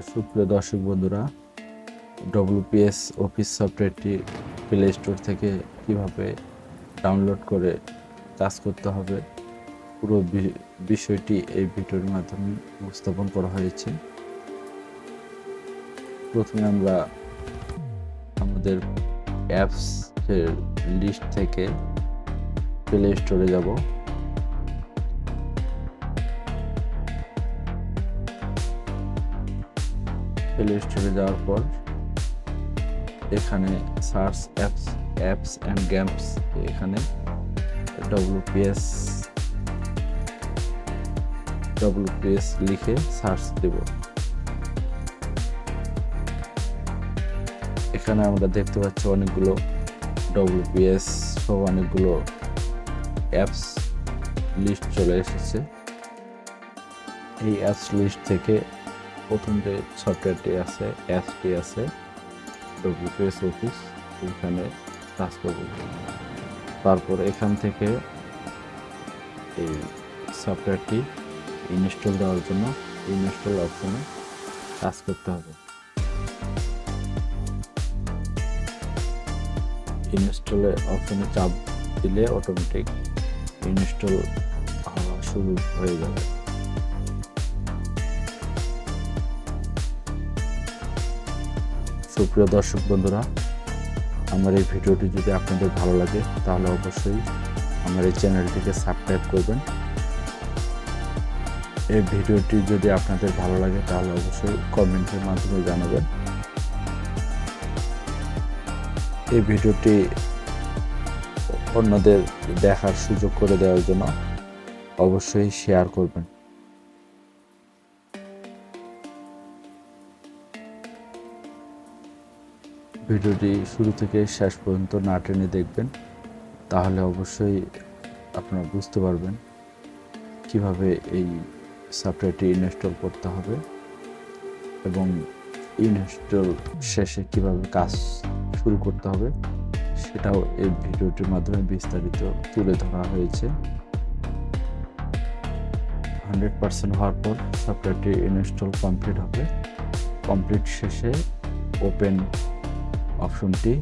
সুপ্রিয় দর্শক বন্ধুরা, WPS অফিস সফটওয়্যারটি প্লে স্টোর থেকে কিভাবে ডাউনলোড করে কাজ করতে হবে পুরো বিষয়টি এই ভিডিওর মাধ্যমে উপস্থাপন করা হয়েছে। প্রথমে আমরা আমাদের অ্যাপস এর লিস্ট থেকে প্লে স্টোরে যাব। প্লে স্টোরে যাওয়ার পর এখানে সার্চ অ্যাপস অ্যান্ড গেমস, এখানে WPS লিখে সার্চ দেব। এখানে আমরা দেখতে পাচ্ছি অনেকগুলো WPS সহ অনেকগুলো অ্যাপস লিস্ট চলে এসেছে। এই অ্যাপস লিস্ট থেকে প্রথম যে সফটওয়্যারটি আছে, অ্যাপসটি আছে WPS অফিস, এখানে কাজ করব। তারপর এখান থেকে এই সফটওয়্যারটি ইনস্টল দেওয়ার জন্য ইনস্টল অপশনে কাজ করতে হবে। ইনস্টলে অপশনে চাপ দিলে অটোমেটিক ইনস্টল হওয়া শুরু হয়ে যাবে। সুপ্রিয় দর্শক বন্ধুরা, আমার এই ভিডিওটি যদি আপনাদের ভালো লাগে তাহলে অবশ্যই আমার এই চ্যানেলটিকে সাবস্ক্রাইব করবেন। এই ভিডিওটি যদি আপনাদের ভালো লাগে তাহলে অবশ্যই কমেন্টের মাধ্যমে জানাবেন। এই ভিডিওটি অন্যদের দেখার সুযোগ করে দেওয়ার জন্য অবশ্যই শেয়ার করবেন। ভিডিওটি শুরু থেকে শেষ পর্যন্ত না টেনে দেখবেন, তাহলে অবশ্যই আপনারা বুঝতে পারবেন কিভাবে এই সফটওয়্যারটি ইনস্টল করতে হবে এবং ইনস্টল শেষে কিভাবে কাজ শুরু করতে হবে সেটাও এই ভিডিওটির মাধ্যমে বিস্তারিত তুলে ধরা হয়েছে। 100% হওয়ার পর সফটওয়্যারটি ইনস্টল কমপ্লিট হবে। কমপ্লিট শেষে ওপেন অপশনটি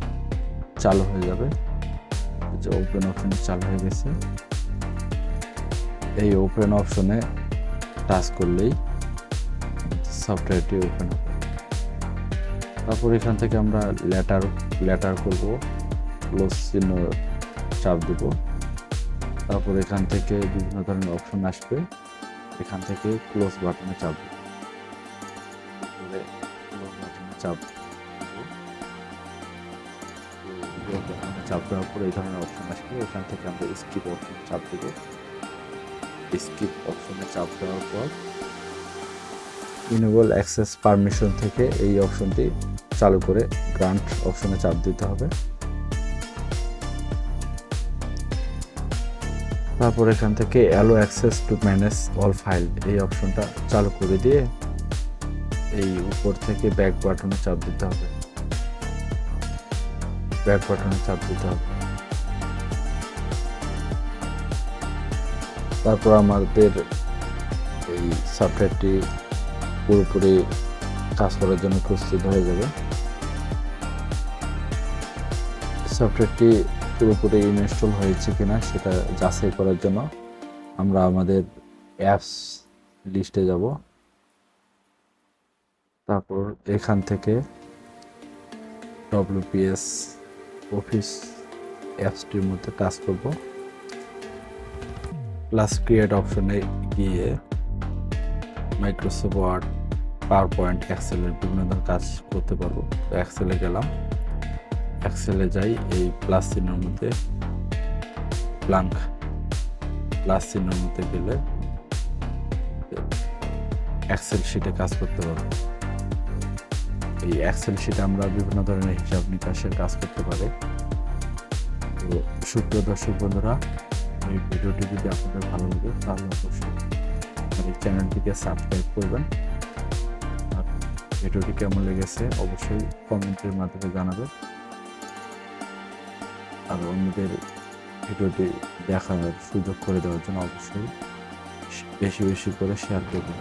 চালু হয়ে যাবে। যে ওপেন অপশনটি চালু হয়ে গেছে, এই ওপেন অপশনে টাচ করলেই সফটওয়্যারটি ওপেন হবে। তারপর এখান থেকে আমরা লেটার করব, ক্লোজ চিহ্ন চাপ দেব। তারপর এখান থেকে বিভিন্ন ধরনের অপশন আসবে, এখান থেকে ক্লোজ বাটনে চাপ দেব। চাপ দেওয়ার পর এই ধরনের অপশন আসবে, এখান থেকে আমরা স্কিপ অপশনে চাপ দেব। স্কিপ অপশনে চাপ দেওয়ার পর ইনেবল অ্যাক্সেস পারমিশন থেকে এই অপশনটি চালু করে গ্রান্ট অপশনে চাপ দিতে হবে। তারপর এখান থেকে allow access to manage all file এই অপশনটা চালু করে দিয়ে এই উপর থেকে ব্যাক বাটনে চাপ দিতে হবে। ব্যাক বাটনে চাপ দিতে হবে। তারপর আমাদের এই সফটওয়্যারটি পুরোপুরি কাজ করার জন্য প্রস্তুত হয়ে যাবে। সফটওয়্যারটি পুরোপুরি ইনস্টল হয়েছে কিনা সেটা যাচাই করার জন্য আমরা আমাদের অ্যাপস লিস্টে যাব। তারপর এখান থেকে WPS অফিস অ্যাপসটির মধ্যে কাজ করব। প্লাস ক্রিয়েট অপশনে গিয়ে মাইক্রোসফট ওয়ার্ড, পাওয়ার পয়েন্ট, এক্সেলের বিভিন্ন ধরনের কাজ করতে পারবো। তো এক্সেলে গেলাম, এক্সেলে যাই, এই প্লাস চিহ্নের মধ্যে ব্ল্যাঙ্ক প্লাস চিহ্নের মধ্যে গেলে এক্সেল শিটে কাজ করতে পারবো। এই এক্সেল শিটে আমরা বিভিন্ন ধরনের হিসাব নিকাশের কাজ করতে পারি। তো সুপ্রিয় দর্শক বন্ধুরা, এই ভিডিওটি যদি আপনাদের ভালো লাগে তাহলে অবশ্যই এই চ্যানেলটিকে সাবস্ক্রাইব করবেন। আর ভিডিওটি কেমন লেগেছে অবশ্যই কমেন্টের মাধ্যমে জানাবেন। আর অন্যদের ভিডিওটি দেখার সুযোগ করে দেওয়ার জন্য অবশ্যই বেশি বেশি করে শেয়ার করবেন।